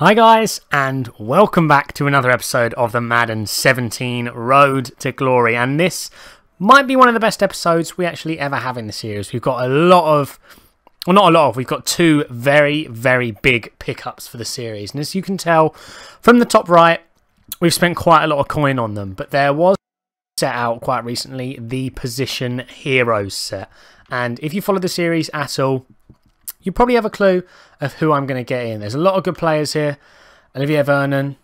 Hi guys, and welcome back to another episode of the Madden 17 Road to Glory, and this might be one of the best episodes we actually ever have in the series. We've got a lot of, well, not a lot of, we've got two very, very big pickups for the series, and as you can tell from the top right, we've spent quite a lot of coin on them, but there was set out quite recently the Position Heroes set, and if you follow the series at all, you probably have a clue of who I'm going to get in. There's a lot of good players here. Olivier Vernon,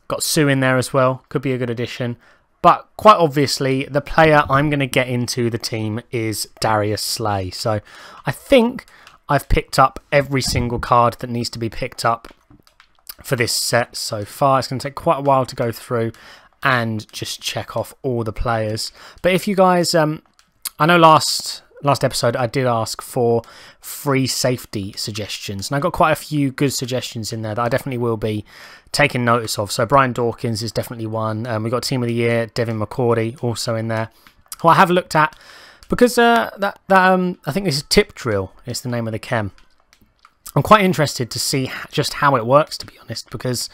got Sue in there as well. Could be a good addition. But quite obviously, the player I'm going to get into the team is Darius Slay. So I think I've picked up every single card that needs to be picked up for this set so far. It's going to take quite a while to go through and just check off all the players. But if you guys, I know last episode I did ask for free safety suggestions, and I got quite a few good suggestions in there that I definitely will be taking notice of. So Brian Dawkins is definitely one. We got Team of the Year, Devin McCourty also in there, who I have looked at because I think this is Tip Drill is the name of the chem. I'm quite interested to see just how it works, to be honest, because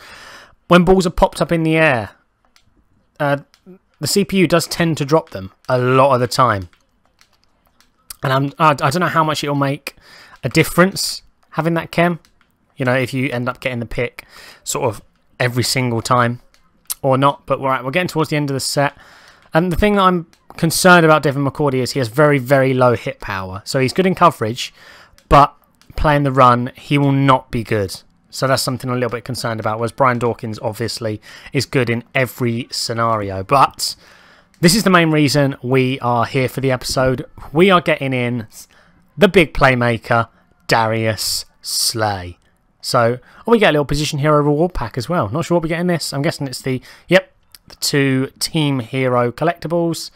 when balls are popped up in the air, the CPU does tend to drop them a lot of the time. And I don't know how much it'll make a difference having that chem. You know, if you end up getting the pick sort of every single time or not. But we're getting towards the end of the set. And the thing that I'm concerned about Devin McCourty is he has very, very low hit power. So he's good in coverage, but playing the run, he will not be good. So that's something I'm a little bit concerned about. Whereas Brian Dawkins obviously is good in every scenario. But this is the main reason we are here for the episode. We are getting in the big playmaker, Darius Slay. So we get a little position hero reward pack as well. Not sure what we get in this. I'm guessing it's the two team hero collectibles,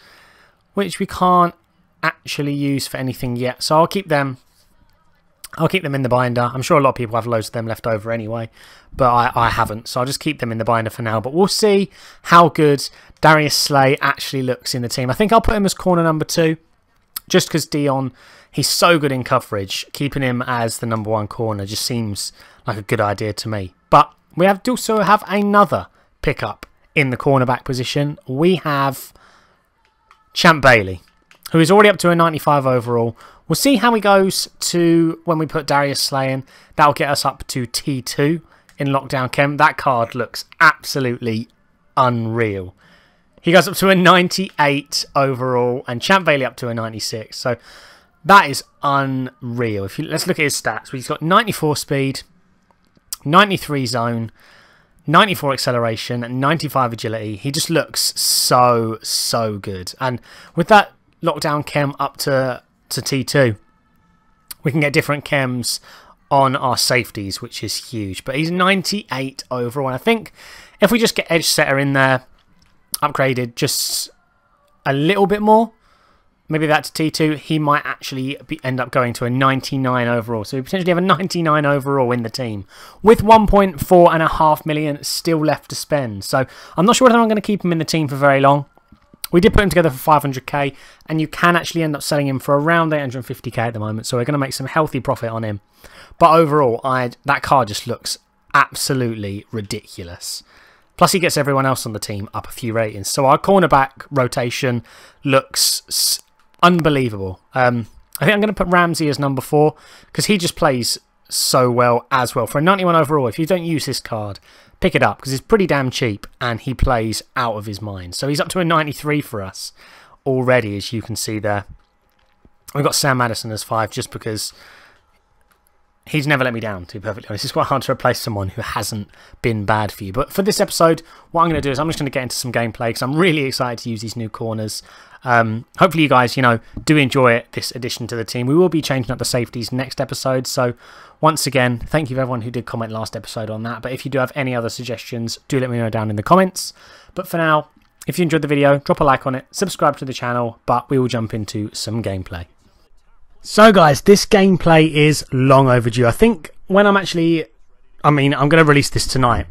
which we can't actually use for anything yet. So I'll keep them in the binder. I'm sure a lot of people have loads of them left over anyway, but I haven't, so I'll just keep them in the binder for now. But we'll see how good Darius Slay actually looks in the team. I think I'll put him as corner number 2, just because Dion, he's so good in coverage. Keeping him as the number 1 corner just seems like a good idea to me. But we also have another pickup in the cornerback position. We have Champ Bailey, who is already up to a 95 overall. We'll see how he goes to when we put Darius Slay in. That'll get us up to T2 in Lockdown Chem. That card looks absolutely unreal. He goes up to a 98 overall, and Champ Bailey up to a 96. So that is unreal. Let's look at his stats. He's got 94 speed, 93 zone, 94 acceleration, and 95 agility. He just looks so, so good. And with that Lockdown Chem up to T2, we can get different chems on our safeties, which is huge. But he's 98 overall, and I think if we just get Edge Setter in there, upgraded just a little bit more, maybe that to T2, he might actually end up going to a 99 overall. So we potentially have a 99 overall in the team with 1.4.5 million still left to spend. So I'm not sure whether I'm going to keep him in the team for very long. We did put him together for 500k, and you can actually end up selling him for around 850k at the moment, so we're going to make some healthy profit on him. But overall, that card just looks absolutely ridiculous. Plus, he gets everyone else on the team up a few ratings. So our cornerback rotation looks unbelievable. I think I'm going to put Ramsey as number 4, because he just plays so well as well. For a 91 overall, if you don't use this card, pick it up, because it's pretty damn cheap and he plays out of his mind. So he's up to a 93 for us already, as you can see there. We've got Sam Madison as 5 just because he's never let me down, to be perfectly honest. It's quite hard to replace someone who hasn't been bad for you. But for this episode, what I'm going to do is I'm just going to get into some gameplay, because I'm really excited to use these new corners. Hopefully you guys, do enjoy it, this addition to the team. We will be changing up the safeties next episode. So once again, thank you for everyone who did comment last episode on that. But if you do have any other suggestions, do let me know down in the comments. But for now, if you enjoyed the video, drop a like on it, subscribe to the channel, but we will jump into some gameplay. So guys, this gameplay is long overdue. I think when I'm going to release this tonight,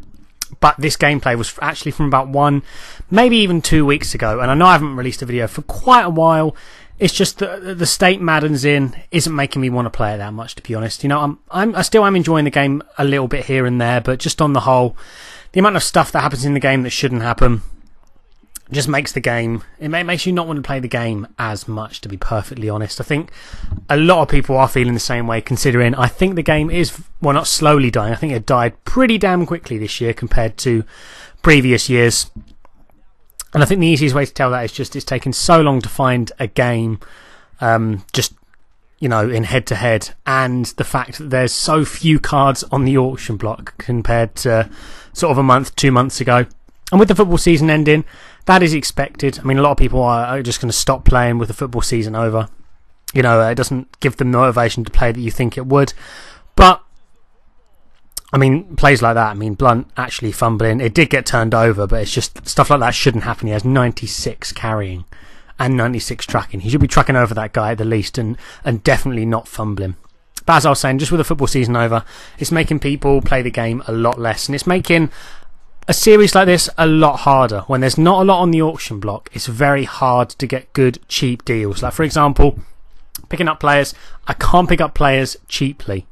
but this gameplay was actually from about 1, maybe even 2 weeks ago, and I know I haven't released a video for quite a while. It's just the state Madden's in isn't making me want to play it that much, to be honest. You know, I still am enjoying the game a little bit here and there, but just on the whole, the amount of stuff that happens in the game that shouldn't happen just makes the game, it makes you not want to play the game as much, to be perfectly honest. I think a lot of people are feeling the same way, considering I think the game is, well, not slowly dying. I think it died pretty damn quickly this year compared to previous years. And I think the easiest way to tell that is just it's taken so long to find a game, just, you know, in head-to-head, and the fact that there's so few cards on the auction block compared to sort of a month, 2 months ago. And with the football season ending, that is expected. I mean, a lot of people are just going to stop playing with the football season over. You know, it doesn't give them the motivation to play that you think it would. But I mean, plays like that, I mean, Blunt actually fumbling, it did get turned over, but it's just stuff like that shouldn't happen. He has 96 carrying and 96 tracking. He should be tracking over that guy at the least, and definitely not fumbling. But as I was saying, just with the football season over, it's making people play the game a lot less, and it's making a series like this a lot harder. When there's not a lot on the auction block, it's very hard to get good, cheap deals. Like, for example, picking up players, I can't pick up players cheaply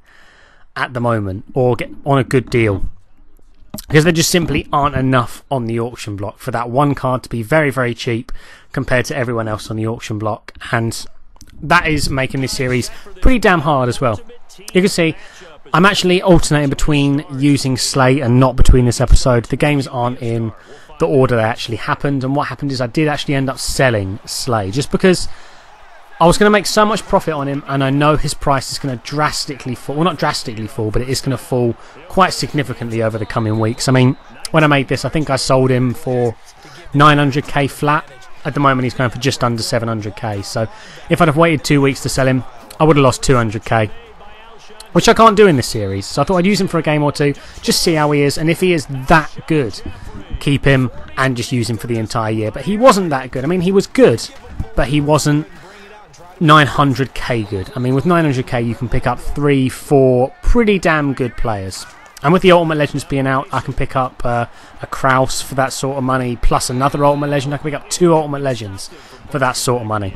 at the moment or get on a good deal because there just simply aren't enough on the auction block for that one card to be very, very cheap compared to everyone else on the auction block, and that is making this series pretty damn hard as well. You can see I'm actually alternating between using Slay and not between this episode. The games aren't in the order they actually happened, and what happened is I did actually end up selling Slay just because I was going to make so much profit on him, and I know his price is going to drastically fall. Well, not drastically fall, but it is going to fall quite significantly over the coming weeks. I mean, when I made this, I think I sold him for 900k flat. At the moment, he's going for just under 700k. So if I'd have waited 2 weeks to sell him, I would have lost 200k, which I can't do in this series. So I thought I'd use him for a game or two, just see how he is, and if he is that good, keep him and just use him for the entire year. But he wasn't that good. I mean, he was good, but he wasn't 900k good. I mean, with 900k you can pick up 3-4 pretty damn good players, and with the Ultimate Legends being out, I can pick up a Kraus for that sort of money, plus another Ultimate Legend. I can pick up 2 Ultimate Legends for that sort of money.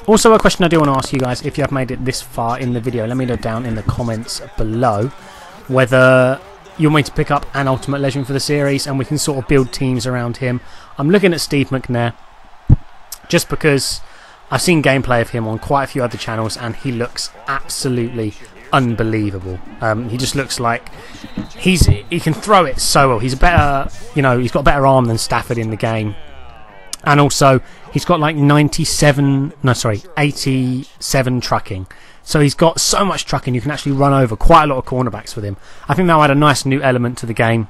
Also, a question I do want to ask you guys, if you have made it this far in the video, let me know down in the comments below whether you want me to pick up an Ultimate Legend for the series and we can sort of build teams around him. I'm looking at Steve McNair just because I've seen gameplay of him on quite a few other channels and he looks absolutely unbelievable. He just looks like he can throw it so well. He's a better, you know, he's got a better arm than Stafford in the game, and also he's got like 87 trucking. So he's got so much trucking you can actually run over quite a lot of cornerbacks with him. I think that'll add a nice new element to the game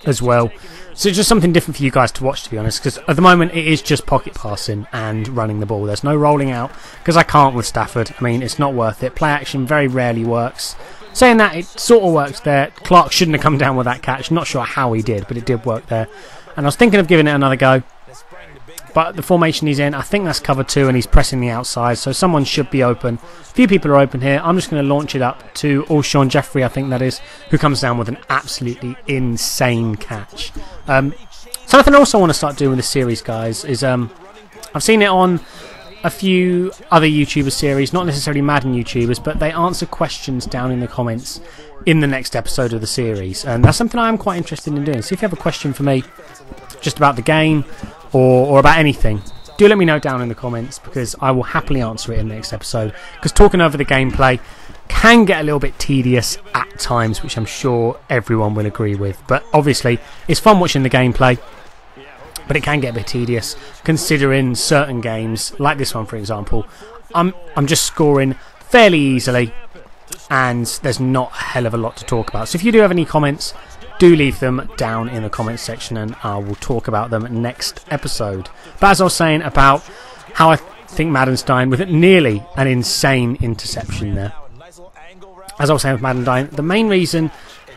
as well. So it's just something different for you guys to watch, to be honest, because at the moment it is just pocket passing and running the ball. There's no rolling out because I can't with Stafford. I mean, it's not worth it. Play action very rarely works. Saying that, it sort of works there. Clark shouldn't have come down with that catch. Not sure how he did, but it did work there. And I was thinking of giving it another go, but the formation he's in, I think that's cover 2 and he's pressing the outside, so someone should be open. A few people are open here. I'm just going to launch it up to Alshon Jeffrey, I think that is, who comes down with an absolutely insane catch. Something I also want to start doing with this series, guys, is I've seen it on a few other YouTuber series, not necessarily Madden YouTubers, but they answer questions down in the comments in the next episode of the series, and that's something I am quite interested in doing. So if you have a question for me just about the game or about anything, do let me know down in the comments, because I will happily answer it in the next episode, because talking over the gameplay can get a little bit tedious at times, which I'm sure everyone will agree with. But obviously it's fun watching the gameplay, but it can get a bit tedious considering certain games like this one, for example, I'm just scoring fairly easily and there's not a hell of a lot to talk about. So if you do have any comments, do leave them down in the comments section and I will talk about them next episode. But as I was saying about how I think Madden's dying, with it nearly an insane interception there. As I was saying with Madden dying, the main reason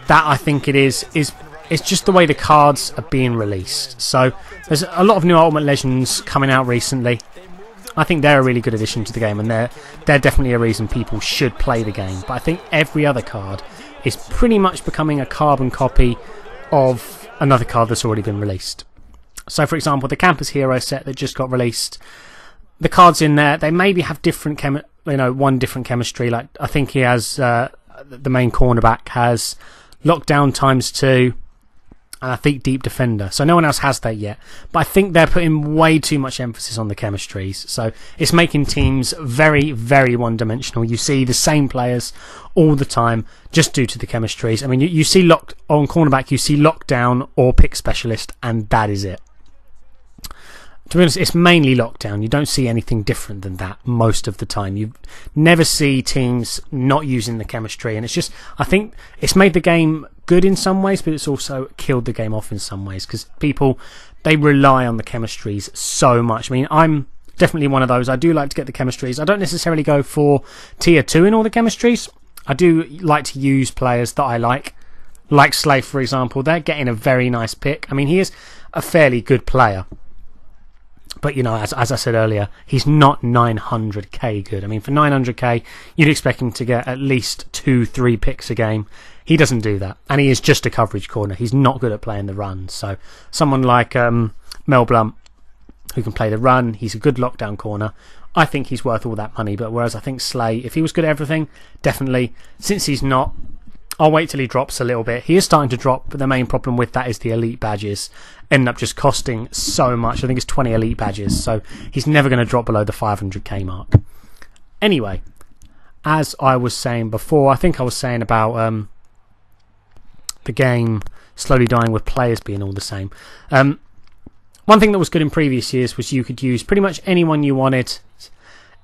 that I think it is it's just the way the cards are being released. So there's a lot of new Ultimate Legends coming out recently. I think they're a really good addition to the game, and they're definitely a reason people should play the game. But I think every other card is pretty much becoming a carbon copy of another card that's already been released. So for example, the Campus Hero set that just got released, the cards in there, they maybe have different one different chemistry. Like I think he has the main cornerback has lockdown ×2. And I think deep defender. So no one else has that yet. But I think they're putting way too much emphasis on the chemistries. So it's making teams very, very one-dimensional. You see the same players all the time just due to the chemistries. I mean, you see on cornerback, you see lockdown or pick specialist, and that is it. To be honest, it's mainly lockdown. You don't see anything different than that most of the time. You never see teams not using the chemistry, and it's just, I think it's made the game good in some ways, but it's also killed the game off in some ways because people, they rely on the chemistries so much. I mean, I'm definitely one of those. I do like to get the chemistries. I don't necessarily go for tier 2 in all the chemistries. I do like to use players that I like Slave, for example. They're getting a very nice pick. I mean, he is a fairly good player. But, you know, as I said earlier, he's not 900k good. I mean, for 900k, you'd expect him to get at least 2-3 picks a game. He doesn't do that. And he is just a coverage corner. He's not good at playing the run. So someone like Mel Blount, who can play the run, he's a good lockdown corner. I think he's worth all that money. But whereas I think Slay, if he was good at everything, definitely. Since he's not, I'll wait till he drops a little bit. He is starting to drop, but the main problem with that is the elite badges end up just costing so much. I think it's 20 elite badges, so he's never going to drop below the 500k mark. Anyway, as I was saying before, I think I was saying about the game slowly dying with players being all the same. One thing that was good in previous years was you could use pretty much anyone you wanted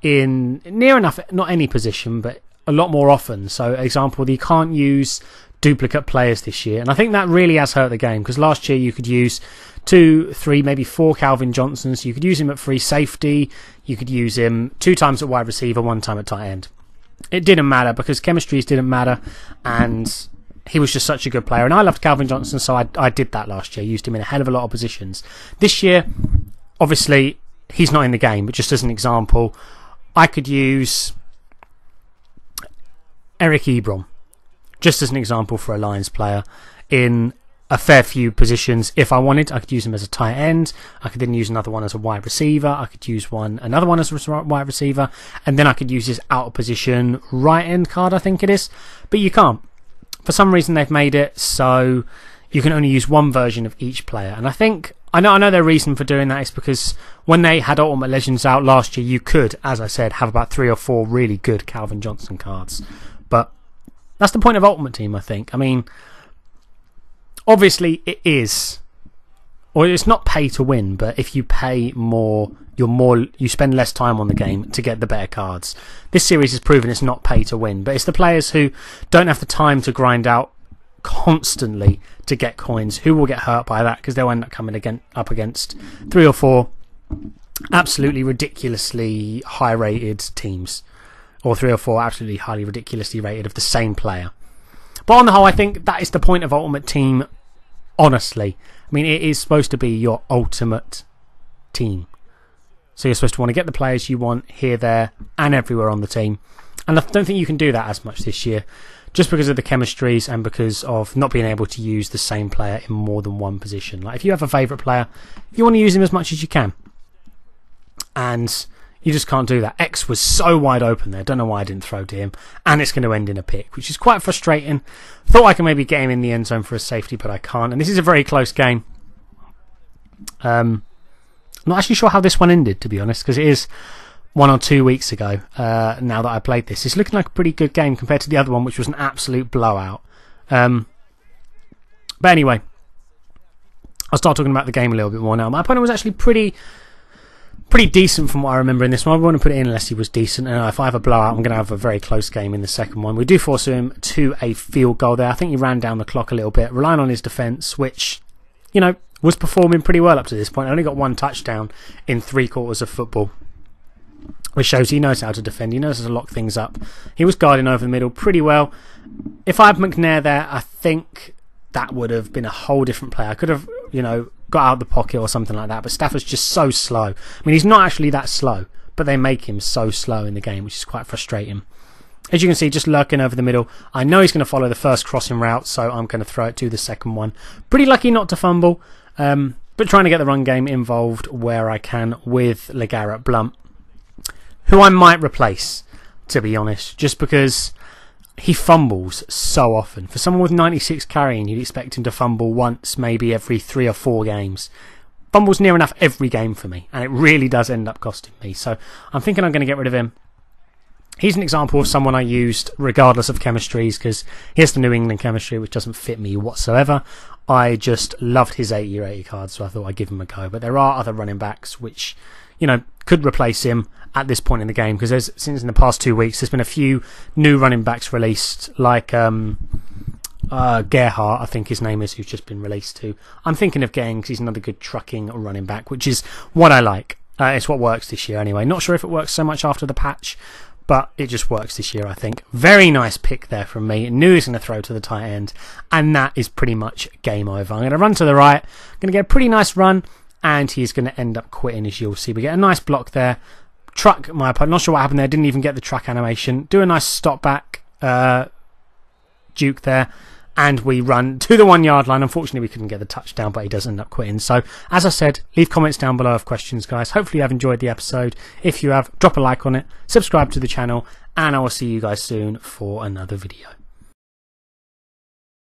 in near enough, not any position, but a lot more often. So, example, you can't use duplicate players this year, and I think that really has hurt the game because last year you could use 2, 3, maybe 4 Calvin Johnsons. You could use him at free safety. You could use him 2 times at wide receiver, 1 time at tight end. It didn't matter because chemistries didn't matter, and he was just such a good player. And I loved Calvin Johnson, so I did that last year. Used him in a hell of a lot of positions. This year, obviously, he's not in the game, but just as an example, I could use Eric Ebron, just as an example for a Lions player, in a fair few positions. If I wanted, I could use him as a tight end. I could then use another one as a wide receiver. I could use another one as a wide receiver, and then I could use his out of position right end card, I think it is. But you can't. For some reason, they've made it so you can only use one version of each player, and I know their reason for doing that is because when they had Ultimate Legends out last year, you could, as I said, have about 3 or 4 really good Calvin Johnson cards. But that's the point of Ultimate Team, I think. I mean, obviously it is, or it's not pay to win, but if you pay more, you spend less time on the game to get the better cards. This series has proven it's not pay to win, but it's the players who don't have the time to grind out constantly to get coins who will get hurt by that because they'll end up coming up against 3 or 4 absolutely ridiculously high rated teams, or 3 or 4 absolutely highly ridiculously rated of the same player. But on the whole, I think that is the point of Ultimate Team, honestly. I mean, it is supposed to be your ultimate team. So you're supposed to want to get the players you want here, there, and everywhere on the team. And I don't think you can do that as much this year, just because of the chemistries and because of not being able to use the same player in more than one position. Like, if you have a favourite player, you want to use him as much as you can. And you just can't do that. X was so wide open there. Don't know why I didn't throw to him. And it's going to end in a pick, which is quite frustrating. Thought I could maybe get him in the end zone for a safety, but I can't. And this is a very close game. I'm not actually sure how this one ended, to be honest, because it is 1 or 2 weeks ago now that I played this. It's looking like a pretty good game compared to the other one, which was an absolute blowout. But anyway, I'll start talking about the game a little bit more now. My opponent was actually pretty decent from what I remember in this one. I wouldn't put it in unless he was decent. And if I have a blowout, I'm going to have a very close game in the second one. We do force him to a field goal there. I think he ran down the clock a little bit, relying on his defence, which, you know, was performing pretty well up to this point. I only got 1 touchdown in 3 quarters of football, which shows he knows how to defend. He knows how to lock things up. He was guarding over the middle pretty well. If I had McNair there, I think that would have been a whole different play. I could have, you know, got out of the pocket or something like that, but Stafford's just so slow. I mean, he's not actually that slow, but they make him so slow in the game, which is quite frustrating. As you can see, just lurking over the middle. I know he's going to follow the first crossing route, so I'm going to throw it to the second one. Pretty lucky not to fumble, but trying to get the run game involved where I can with LeGarrette Blount. who I might replace, to be honest, just because he fumbles so often. For someone with 96 carrying, you'd expect him to fumble once, maybe every 3 or 4 games. Fumbles near enough every game for me, and it really does end up costing me. So I'm thinking I'm going to get rid of him. He's an example of someone I used regardless of chemistries, because here's the New England chemistry, which doesn't fit me whatsoever. I just loved his 80 card, so I thought I'd give him a go. But there are other running backs which, could replace him at this point in the game, because since in the past 2 weeks there's been a few new running backs released, like Gerhardt, I think his name is, who's just been released too. I'm thinking of getting, because he's another good trucking running back, which is what I like. It's what works this year anyway. Not sure if it works so much after the patch, but it just works this year, I think. Very nice pick there from me. Knew he was going to throw to the tight end, and that is pretty much game over. I'm going to run to the right, going to get a pretty nice run, and he's going to end up quitting, as you'll see. We get a nice block there. Truck my opponent. Not sure what happened there. Didn't even get the truck animation. Do a nice stop back juke there, and we run to the 1 yard line. Unfortunately, we couldn't get the touchdown, but he does end up quitting. So, as I said, leave comments down below of questions, guys. Hopefully you have enjoyed the episode. If you have, drop a like on it, subscribe to the channel, and I will see you guys soon for another video.